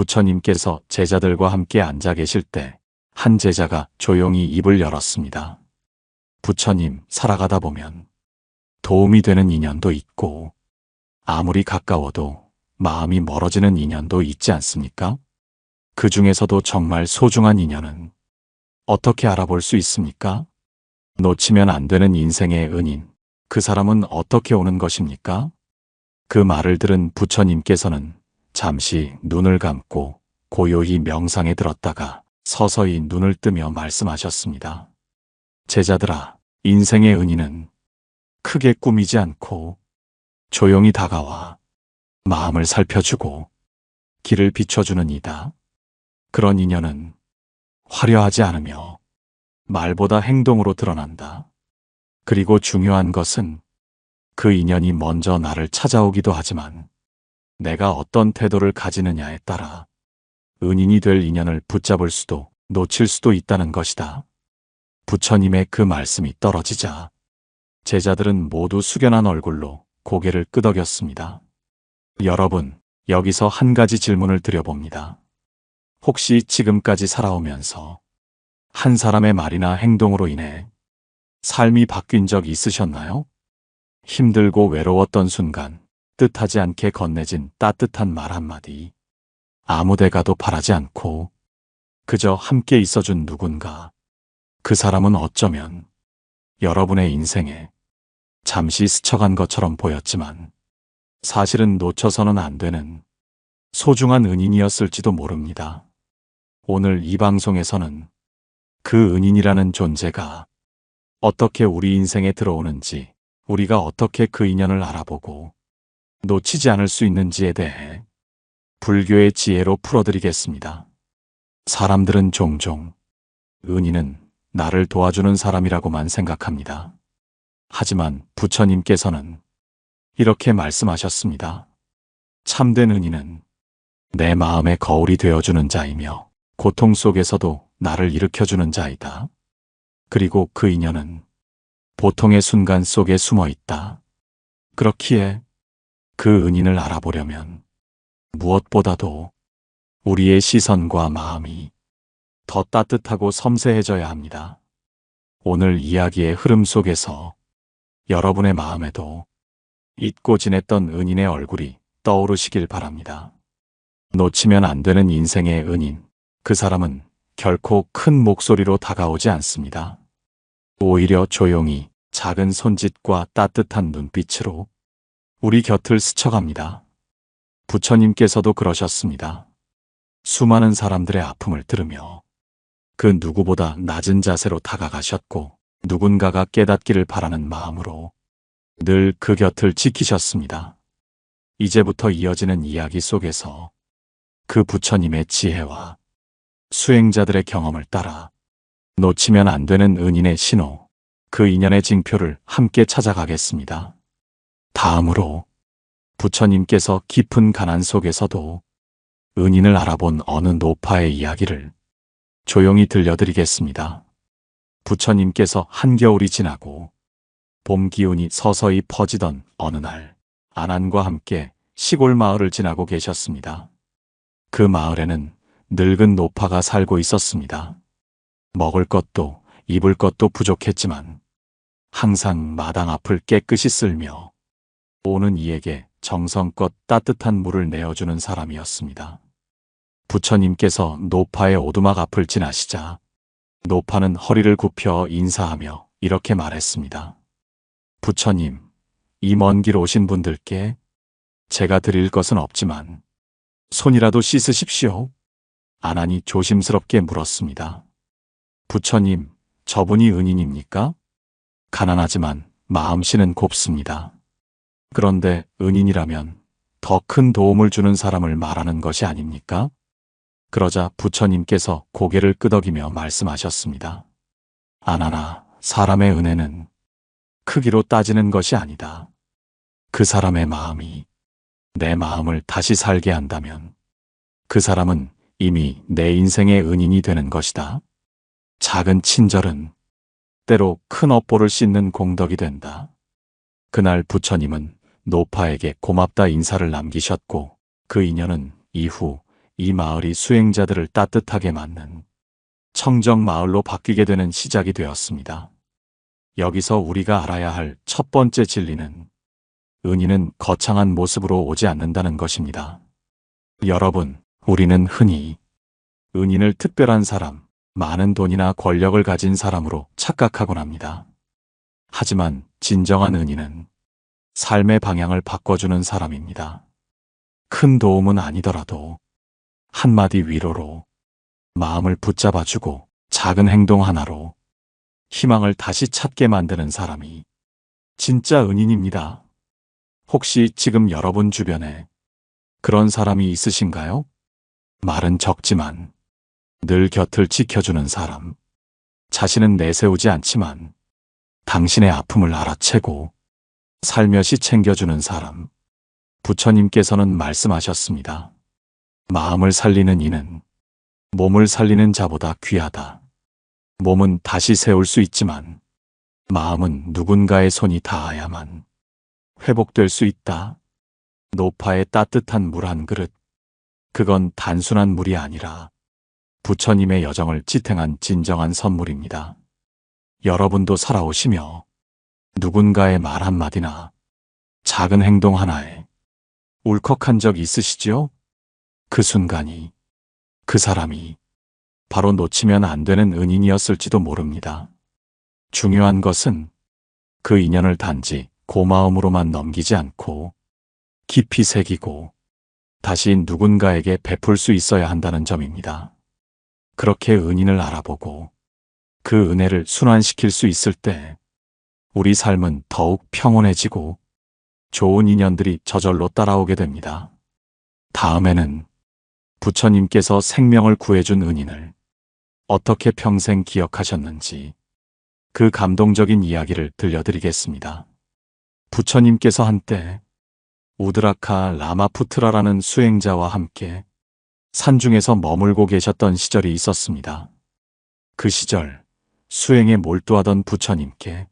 부처님께서 제자들과 함께 앉아 계실 때 한 제자가 조용히 입을 열었습니다. 부처님, 살아가다 보면 도움이 되는 인연도 있고 아무리 가까워도 마음이 멀어지는 인연도 있지 않습니까? 그 중에서도 정말 소중한 인연은 어떻게 알아볼 수 있습니까? 놓치면 안 되는 인생의 은인, 그 사람은 어떻게 오는 것입니까? 그 말을 들은 부처님께서는 잠시 눈을 감고 고요히 명상에 들었다가 서서히 눈을 뜨며 말씀하셨습니다. 제자들아, 인생의 은인은 크게 꾸미지 않고 조용히 다가와 마음을 살펴주고 길을 비춰주는 이다. 그런 인연은 화려하지 않으며 말보다 행동으로 드러난다. 그리고 중요한 것은 그 인연이 먼저 나를 찾아오기도 하지만 내가 어떤 태도를 가지느냐에 따라 은인이 될 인연을 붙잡을 수도 놓칠 수도 있다는 것이다. 부처님의 그 말씀이 떨어지자 제자들은 모두 숙연한 얼굴로 고개를 끄덕였습니다. 여러분, 여기서 한 가지 질문을 드려봅니다. 혹시 지금까지 살아오면서 한 사람의 말이나 행동으로 인해 삶이 바뀐 적 있으셨나요? 힘들고 외로웠던 순간 뜻하지 않게 건네진 따뜻한 말 한마디, 아무데 가도 바라지 않고 그저 함께 있어준 누군가, 그 사람은 어쩌면 여러분의 인생에 잠시 스쳐간 것처럼 보였지만 사실은 놓쳐서는 안 되는 소중한 은인이었을지도 모릅니다. 오늘 이 방송에서는 그 은인이라는 존재가 어떻게 우리 인생에 들어오는지, 우리가 어떻게 그 인연을 알아보고 놓치지 않을 수 있는지에 대해 불교의 지혜로 풀어드리겠습니다. 사람들은 종종 은인은 나를 도와주는 사람이라고만 생각합니다. 하지만 부처님께서는 이렇게 말씀하셨습니다. 참된 은인은 내 마음의 거울이 되어주는 자이며 고통 속에서도 나를 일으켜주는 자이다. 그리고 그 인연은 보통의 순간 속에 숨어 있다. 그렇기에 그 은인을 알아보려면 무엇보다도 우리의 시선과 마음이 더 따뜻하고 섬세해져야 합니다. 오늘 이야기의 흐름 속에서 여러분의 마음에도 잊고 지냈던 은인의 얼굴이 떠오르시길 바랍니다. 놓치면 안 되는 인생의 은인, 그 사람은 결코 큰 목소리로 다가오지 않습니다. 오히려 조용히 작은 손짓과 따뜻한 눈빛으로 우리 곁을 스쳐갑니다. 부처님께서도 그러셨습니다. 수많은 사람들의 아픔을 들으며 그 누구보다 낮은 자세로 다가가셨고 누군가가 깨닫기를 바라는 마음으로 늘 그 곁을 지키셨습니다. 이제부터 이어지는 이야기 속에서 그 부처님의 지혜와 수행자들의 경험을 따라 놓치면 안 되는 은인의 신호, 그 인연의 징표를 함께 찾아가겠습니다. 다음으로 부처님께서 깊은 가난 속에서도 은인을 알아본 어느 노파의 이야기를 조용히 들려드리겠습니다. 부처님께서 한겨울이 지나고 봄 기운이 서서히 퍼지던 어느 날, 아난과 함께 시골 마을을 지나고 계셨습니다. 그 마을에는 늙은 노파가 살고 있었습니다. 먹을 것도 입을 것도 부족했지만 항상 마당 앞을 깨끗이 쓸며 오는 이에게 정성껏 따뜻한 물을 내어주는 사람이었습니다. 부처님께서 노파의 오두막 앞을 지나시자 노파는 허리를 굽혀 인사하며 이렇게 말했습니다. 부처님, 이 먼 길 오신 분들께 제가 드릴 것은 없지만 손이라도 씻으십시오. 아난이 조심스럽게 물었습니다. 부처님, 저분이 은인입니까? 가난하지만 마음씨는 곱습니다. 그런데 은인이라면 더 큰 도움을 주는 사람을 말하는 것이 아닙니까? 그러자 부처님께서 고개를 끄덕이며 말씀하셨습니다. 아나나, 사람의 은혜는 크기로 따지는 것이 아니다. 그 사람의 마음이 내 마음을 다시 살게 한다면 그 사람은 이미 내 인생의 은인이 되는 것이다. 작은 친절은 때로 큰 업보를 씻는 공덕이 된다. 그날 부처님은 노파에게 고맙다 인사를 남기셨고 그 인연은 이후 이 마을이 수행자들을 따뜻하게 맞는 청정 마을로 바뀌게 되는 시작이 되었습니다. 여기서 우리가 알아야 할 첫 번째 진리는 은인은 거창한 모습으로 오지 않는다는 것입니다. 여러분, 우리는 흔히 은인을 특별한 사람, 많은 돈이나 권력을 가진 사람으로 착각하곤 합니다. 하지만 진정한 은인은 삶의 방향을 바꿔주는 사람입니다. 큰 도움은 아니더라도 한마디 위로로 마음을 붙잡아주고 작은 행동 하나로 희망을 다시 찾게 만드는 사람이 진짜 은인입니다. 혹시 지금 여러분 주변에 그런 사람이 있으신가요? 말은 적지만 늘 곁을 지켜주는 사람. 자신은 내세우지 않지만 당신의 아픔을 알아채고 살며시 챙겨주는 사람. 부처님께서는 말씀하셨습니다. 마음을 살리는 이는 몸을 살리는 자보다 귀하다. 몸은 다시 세울 수 있지만 마음은 누군가의 손이 닿아야만 회복될 수 있다. 노파의 따뜻한 물 한 그릇. 그건 단순한 물이 아니라 부처님의 여정을 지탱한 진정한 선물입니다. 여러분도 살아오시며 누군가의 말 한마디나 작은 행동 하나에 울컥한 적 있으시죠? 그 순간이, 그 사람이 바로 놓치면 안 되는 은인이었을지도 모릅니다. 중요한 것은 그 인연을 단지 고마움으로만 넘기지 않고 깊이 새기고 다시 누군가에게 베풀 수 있어야 한다는 점입니다. 그렇게 은인을 알아보고 그 은혜를 순환시킬 수 있을 때 우리 삶은 더욱 평온해지고 좋은 인연들이 저절로 따라오게 됩니다. 다음에는 부처님께서 생명을 구해준 은인을 어떻게 평생 기억하셨는지 그 감동적인 이야기를 들려드리겠습니다. 부처님께서 한때 우드라카 라마푸트라라는 수행자와 함께 산중에서 머물고 계셨던 시절이 있었습니다. 그 시절 수행에 몰두하던 부처님께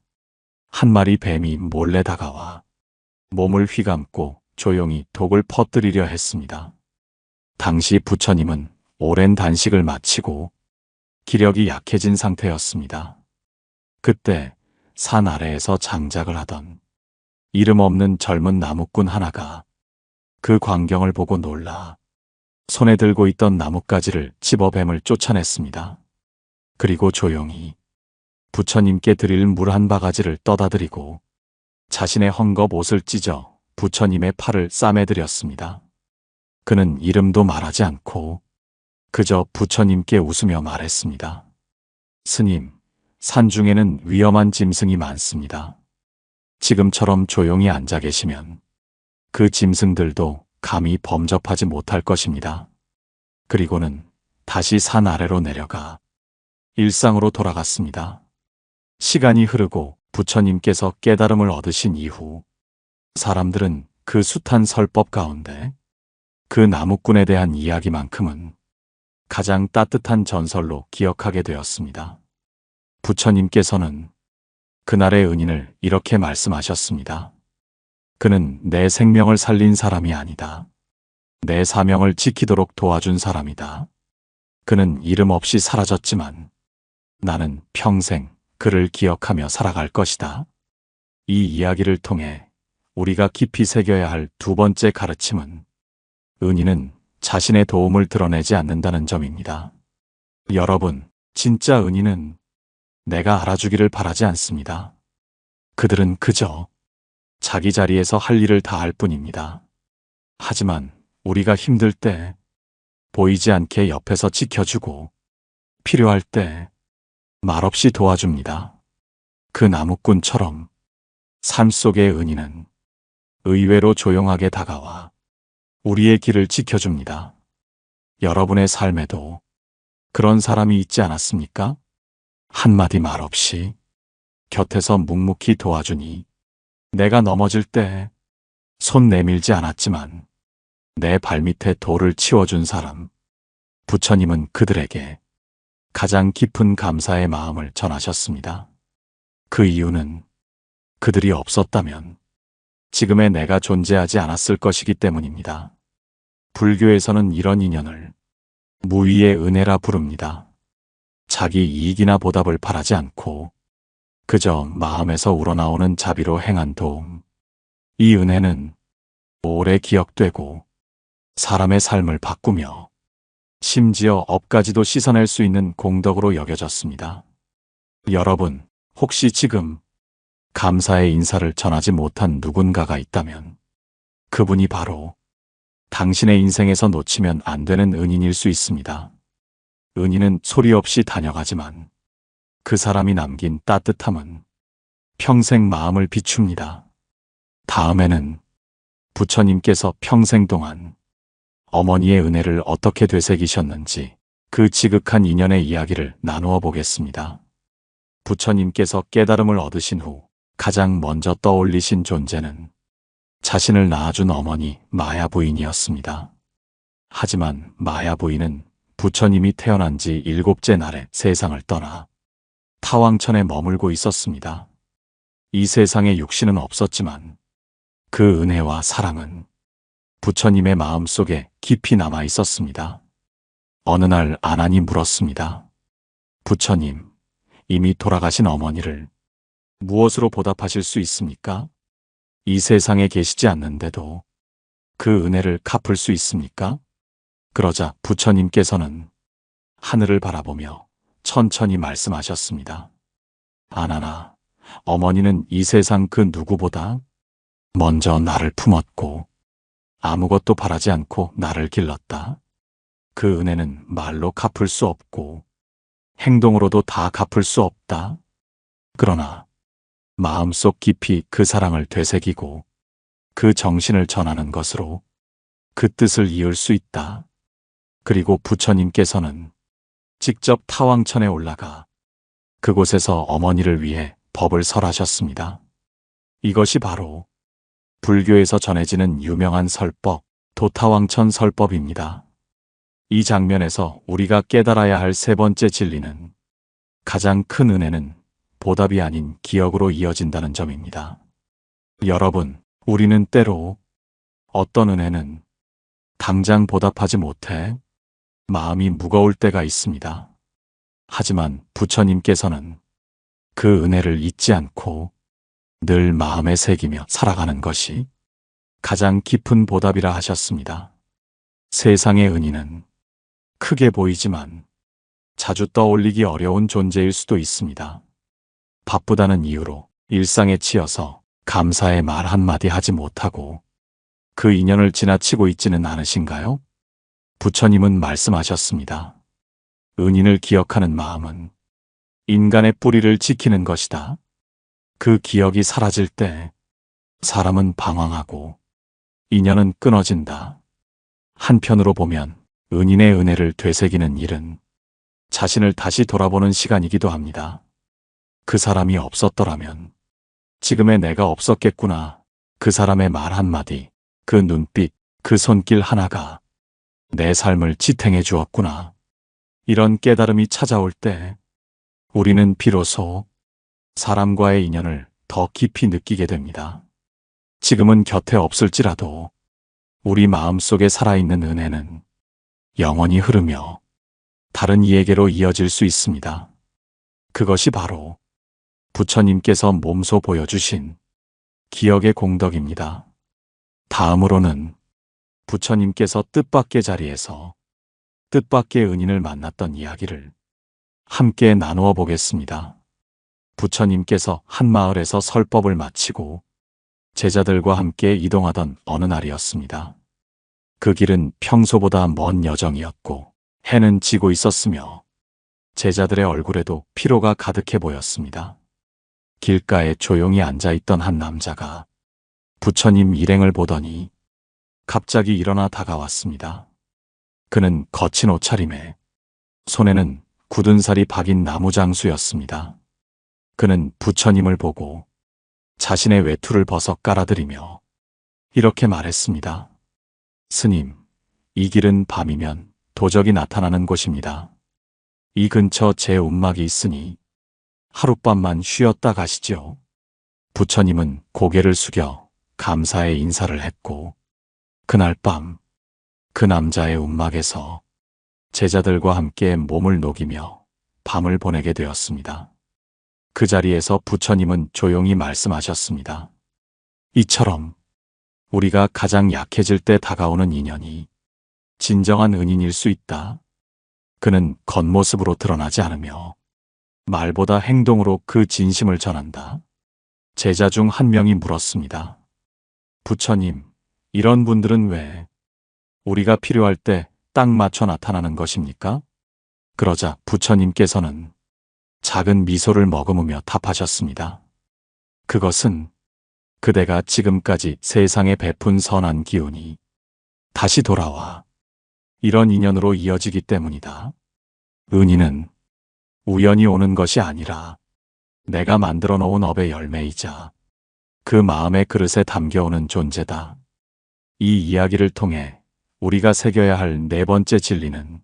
한 마리 뱀이 몰래 다가와 몸을 휘감고 조용히 독을 퍼뜨리려 했습니다. 당시 부처님은 오랜 단식을 마치고 기력이 약해진 상태였습니다. 그때 산 아래에서 장작을 하던 이름 없는 젊은 나무꾼 하나가 그 광경을 보고 놀라 손에 들고 있던 나뭇가지를 집어 뱀을 쫓아냈습니다. 그리고 조용히 부처님께 드릴 물 한 바가지를 떠다드리고 자신의 헝겊 옷을 찢어 부처님의 팔을 싸매드렸습니다. 그는 이름도 말하지 않고 그저 부처님께 웃으며 말했습니다. 스님, 산중에는 위험한 짐승이 많습니다. 지금처럼 조용히 앉아 계시면 그 짐승들도 감히 범접하지 못할 것입니다. 그리고는 다시 산 아래로 내려가 일상으로 돌아갔습니다. 시간이 흐르고 부처님께서 깨달음을 얻으신 이후 사람들은 그 숱한 설법 가운데 그 나무꾼에 대한 이야기만큼은 가장 따뜻한 전설로 기억하게 되었습니다. 부처님께서는 그날의 은인을 이렇게 말씀하셨습니다. 그는 내 생명을 살린 사람이 아니다. 내 사명을 지키도록 도와준 사람이다. 그는 이름 없이 사라졌지만 나는 평생 그를 기억하며 살아갈 것이다. 이 이야기를 통해 우리가 깊이 새겨야 할 두 번째 가르침은 은인은 자신의 도움을 드러내지 않는다는 점입니다. 여러분, 진짜 은인은 내가 알아주기를 바라지 않습니다. 그들은 그저 자기 자리에서 할 일을 다 할 뿐입니다. 하지만 우리가 힘들 때 보이지 않게 옆에서 지켜주고 필요할 때 말없이 도와줍니다. 그 나무꾼처럼 삶 속의 은인은 의외로 조용하게 다가와 우리의 길을 지켜줍니다. 여러분의 삶에도 그런 사람이 있지 않았습니까? 한마디 말 없이 곁에서 묵묵히 도와주니 내가 넘어질 때 손 내밀지 않았지만 내 발밑에 돌을 치워준 사람. 부처님은 그들에게 가장 깊은 감사의 마음을 전하셨습니다. 그 이유는 그들이 없었다면 지금의 내가 존재하지 않았을 것이기 때문입니다. 불교에서는 이런 인연을 무의의 은혜라 부릅니다. 자기 이익이나 보답을 바라지 않고 그저 마음에서 우러나오는 자비로 행한 도움. 이 은혜는 오래 기억되고 사람의 삶을 바꾸며 심지어 업까지도 씻어낼 수 있는 공덕으로 여겨졌습니다. 여러분, 혹시 지금 감사의 인사를 전하지 못한 누군가가 있다면 그분이 바로 당신의 인생에서 놓치면 안 되는 은인일 수 있습니다. 은인은 소리 없이 다녀가지만 그 사람이 남긴 따뜻함은 평생 마음을 비춥니다. 다음에는 부처님께서 평생 동안 어머니의 은혜를 어떻게 되새기셨는지 그 지극한 인연의 이야기를 나누어 보겠습니다. 부처님께서 깨달음을 얻으신 후 가장 먼저 떠올리신 존재는 자신을 낳아준 어머니 마야 부인이었습니다. 하지만 마야 부인은 부처님이 태어난 지 7째 날에 세상을 떠나 타왕천에 머물고 있었습니다. 이 세상에 육신은 없었지만 그 은혜와 사랑은 부처님의 마음속에 깊이 남아 있었습니다. 어느 날 아난이 물었습니다. 부처님, 이미 돌아가신 어머니를 무엇으로 보답하실 수 있습니까? 이 세상에 계시지 않는데도 그 은혜를 갚을 수 있습니까? 그러자 부처님께서는 하늘을 바라보며 천천히 말씀하셨습니다. 아나나, 어머니는 이 세상 그 누구보다 먼저 나를 품었고 아무것도 바라지 않고 나를 길렀다. 그 은혜는 말로 갚을 수 없고 행동으로도 다 갚을 수 없다. 그러나 마음속 깊이 그 사랑을 되새기고 그 정신을 전하는 것으로 그 뜻을 이을 수 있다. 그리고 부처님께서는 직접 타왕천에 올라가 그곳에서 어머니를 위해 법을 설하셨습니다. 이것이 바로 불교에서 전해지는 유명한 설법, 도타왕천 설법입니다. 이 장면에서 우리가 깨달아야 할 세 번째 진리는 가장 큰 은혜는 보답이 아닌 기억으로 이어진다는 점입니다. 여러분, 우리는 때로 어떤 은혜는 당장 보답하지 못해 마음이 무거울 때가 있습니다. 하지만 부처님께서는 그 은혜를 잊지 않고 늘 마음에 새기며 살아가는 것이 가장 깊은 보답이라 하셨습니다. 세상의 은인은 크게 보이지만 자주 떠올리기 어려운 존재일 수도 있습니다. 바쁘다는 이유로 일상에 치여서 감사의 말 한마디 하지 못하고 그 인연을 지나치고 있지는 않으신가요? 부처님은 말씀하셨습니다. 은인을 기억하는 마음은 인간의 뿌리를 지키는 것이다. 그 기억이 사라질 때 사람은 방황하고 인연은 끊어진다. 한편으로 보면 은인의 은혜를 되새기는 일은 자신을 다시 돌아보는 시간이기도 합니다. 그 사람이 없었더라면 지금의 내가 없었겠구나. 그 사람의 말 한마디, 그 눈빛, 그 손길 하나가 내 삶을 지탱해 주었구나. 이런 깨달음이 찾아올 때 우리는 비로소 사람과의 인연을 더 깊이 느끼게 됩니다. 지금은 곁에 없을지라도 우리 마음속에 살아있는 은혜는 영원히 흐르며 다른 이에게로 이어질 수 있습니다. 그것이 바로 부처님께서 몸소 보여주신 기억의 공덕입니다. 다음으로는 부처님께서 뜻밖의 자리에서 뜻밖의 은인을 만났던 이야기를 함께 나누어 보겠습니다. 부처님께서 한 마을에서 설법을 마치고 제자들과 함께 이동하던 어느 날이었습니다. 그 길은 평소보다 먼 여정이었고 해는 지고 있었으며 제자들의 얼굴에도 피로가 가득해 보였습니다. 길가에 조용히 앉아있던 한 남자가 부처님 일행을 보더니 갑자기 일어나 다가왔습니다. 그는 거친 옷차림에 손에는 굳은 살이 박인 나무장수였습니다. 그는 부처님을 보고 자신의 외투를 벗어 깔아드리며 이렇게 말했습니다. 스님, 이 길은 밤이면 도적이 나타나는 곳입니다. 이 근처 제 움막이 있으니 하룻밤만 쉬었다 가시죠. 부처님은 고개를 숙여 감사의 인사를 했고 그날 밤 그 남자의 움막에서 제자들과 함께 몸을 녹이며 밤을 보내게 되었습니다. 그 자리에서 부처님은 조용히 말씀하셨습니다. 이처럼 우리가 가장 약해질 때 다가오는 인연이 진정한 은인일 수 있다. 그는 겉모습으로 드러나지 않으며 말보다 행동으로 그 진심을 전한다. 제자 중 한 명이 물었습니다. 부처님, 이런 분들은 왜 우리가 필요할 때 딱 맞춰 나타나는 것입니까? 그러자 부처님께서는 작은 미소를 머금으며 답하셨습니다. 그것은 그대가 지금까지 세상에 베푼 선한 기운이 다시 돌아와 이런 인연으로 이어지기 때문이다. 은인은 우연히 오는 것이 아니라 내가 만들어 놓은 업의 열매이자 그 마음의 그릇에 담겨오는 존재다. 이 이야기를 통해 우리가 새겨야 할 네 번째 진리는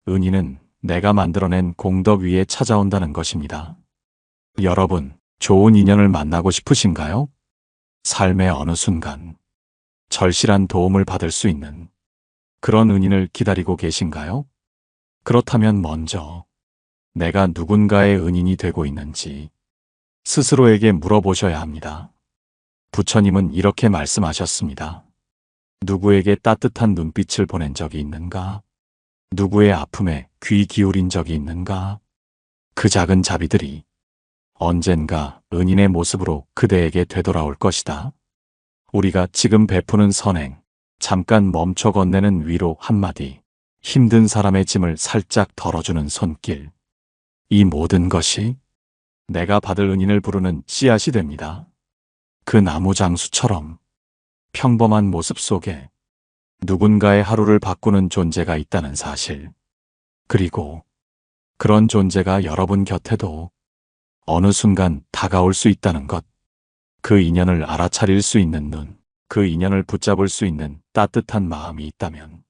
은인은 내가 만들어낸 공덕 위에 찾아온다는 것입니다. 여러분, 좋은 인연을 만나고 싶으신가요? 삶의 어느 순간 절실한 도움을 받을 수 있는 그런 은인을 기다리고 계신가요? 그렇다면 먼저 내가 누군가의 은인이 되고 있는지 스스로에게 물어보셔야 합니다. 부처님은 이렇게 말씀하셨습니다. 누구에게 따뜻한 눈빛을 보낸 적이 있는가? 누구의 아픔에 귀 기울인 적이 있는가? 그 작은 자비들이 언젠가 은인의 모습으로 그대에게 되돌아올 것이다. 우리가 지금 베푸는 선행, 잠깐 멈춰 건네는 위로 한마디, 힘든 사람의 짐을 살짝 덜어주는 손길, 이 모든 것이 내가 받을 은인을 부르는 씨앗이 됩니다. 그 나무 장수처럼 평범한 모습 속에 누군가의 하루를 바꾸는 존재가 있다는 사실, 그리고 그런 존재가 여러분 곁에도 어느 순간 다가올 수 있다는 것, 그 인연을 알아차릴 수 있는 눈, 그 인연을 붙잡을 수 있는 따뜻한 마음이 있다면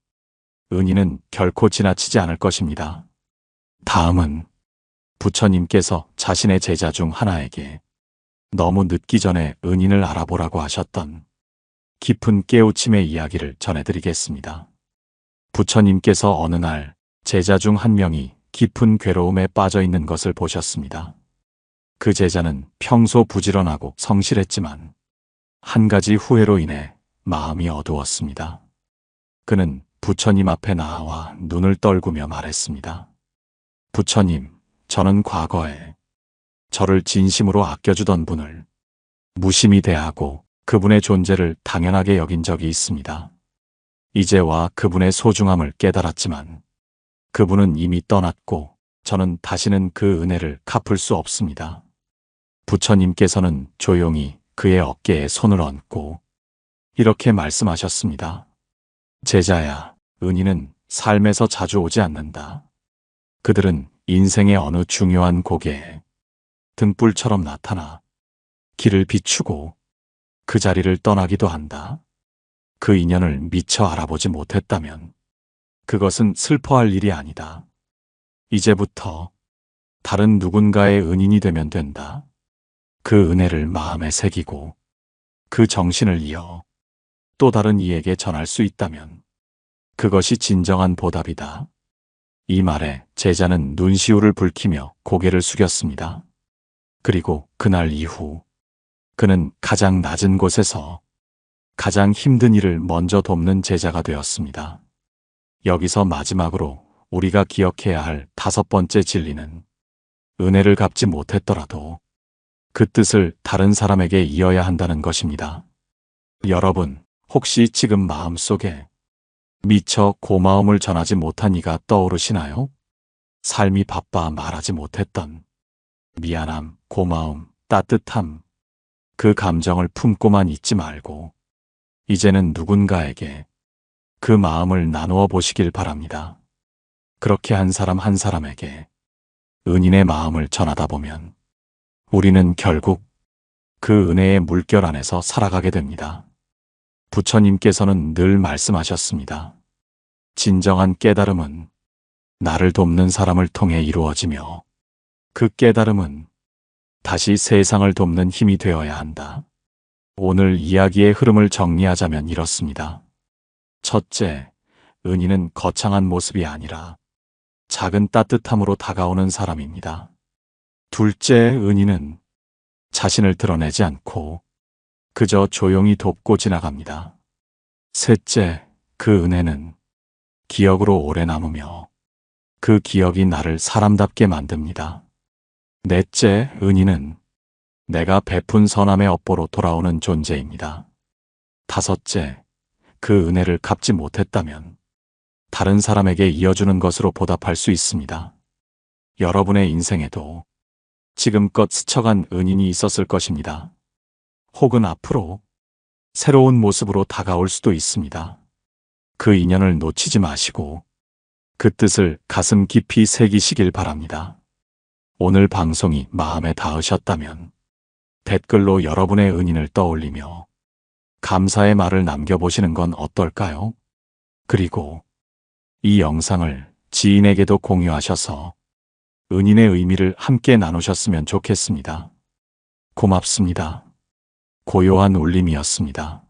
은인은 결코 지나치지 않을 것입니다. 다음은 부처님께서 자신의 제자 중 하나에게 너무 늦기 전에 은인을 알아보라고 하셨던 깊은 깨우침의 이야기를 전해드리겠습니다. 부처님께서 어느 날 제자 중 한 명이 깊은 괴로움에 빠져 있는 것을 보셨습니다. 그 제자는 평소 부지런하고 성실했지만 한 가지 후회로 인해 마음이 어두웠습니다. 그는 부처님 앞에 나와 눈을 떨구며 말했습니다. 부처님, 저는 과거에 저를 진심으로 아껴주던 분을 무심히 대하고 그분의 존재를 당연하게 여긴 적이 있습니다. 이제와 그분의 소중함을 깨달았지만 그분은 이미 떠났고 저는 다시는 그 은혜를 갚을 수 없습니다. 부처님께서는 조용히 그의 어깨에 손을 얹고 이렇게 말씀하셨습니다. 제자야, 은인은 삶에서 자주 오지 않는다. 그들은 인생의 어느 중요한 고개에 등불처럼 나타나 길을 비추고 그 자리를 떠나기도 한다. 그 인연을 미처 알아보지 못했다면 그것은 슬퍼할 일이 아니다. 이제부터 다른 누군가의 은인이 되면 된다. 그 은혜를 마음에 새기고 그 정신을 이어 또 다른 이에게 전할 수 있다면 그것이 진정한 보답이다. 이 말에 제자는 눈시울을 붉히며 고개를 숙였습니다. 그리고 그날 이후 그는 가장 낮은 곳에서 가장 힘든 일을 먼저 돕는 제자가 되었습니다. 여기서 마지막으로 우리가 기억해야 할 다섯 번째 진리는 은혜를 갚지 못했더라도 그 뜻을 다른 사람에게 이어야 한다는 것입니다. 여러분, 혹시 지금 마음속에 미처 고마움을 전하지 못한 이가 떠오르시나요? 삶이 바빠 말하지 못했던 미안함, 고마움, 따뜻함, 그 감정을 품고만 있지 말고 이제는 누군가에게 그 마음을 나누어 보시길 바랍니다. 그렇게 한 사람 한 사람에게 은인의 마음을 전하다 보면 우리는 결국 그 은혜의 물결 안에서 살아가게 됩니다. 부처님께서는 늘 말씀하셨습니다. 진정한 깨달음은 나를 돕는 사람을 통해 이루어지며 그 깨달음은 다시 세상을 돕는 힘이 되어야 한다. 오늘 이야기의 흐름을 정리하자면 이렇습니다. 첫째, 은인은 거창한 모습이 아니라 작은 따뜻함으로 다가오는 사람입니다. 둘째, 은희는 자신을 드러내지 않고 그저 조용히 돕고 지나갑니다. 셋째, 그 은혜는 기억으로 오래 남으며 그 기억이 나를 사람답게 만듭니다. 넷째, 은희는 내가 베푼 선함의 업보로 돌아오는 존재입니다. 다섯째, 그 은혜를 갚지 못했다면 다른 사람에게 이어주는 것으로 보답할 수 있습니다. 여러분의 인생에도 지금껏 스쳐간 은인이 있었을 것입니다. 혹은 앞으로 새로운 모습으로 다가올 수도 있습니다. 그 인연을 놓치지 마시고 그 뜻을 가슴 깊이 새기시길 바랍니다. 오늘 방송이 마음에 닿으셨다면 댓글로 여러분의 은인을 떠올리며 감사의 말을 남겨보시는 건 어떨까요? 그리고 이 영상을 지인에게도 공유하셔서 은인의 의미를 함께 나누셨으면 좋겠습니다. 고맙습니다. 고요한 울림이었습니다.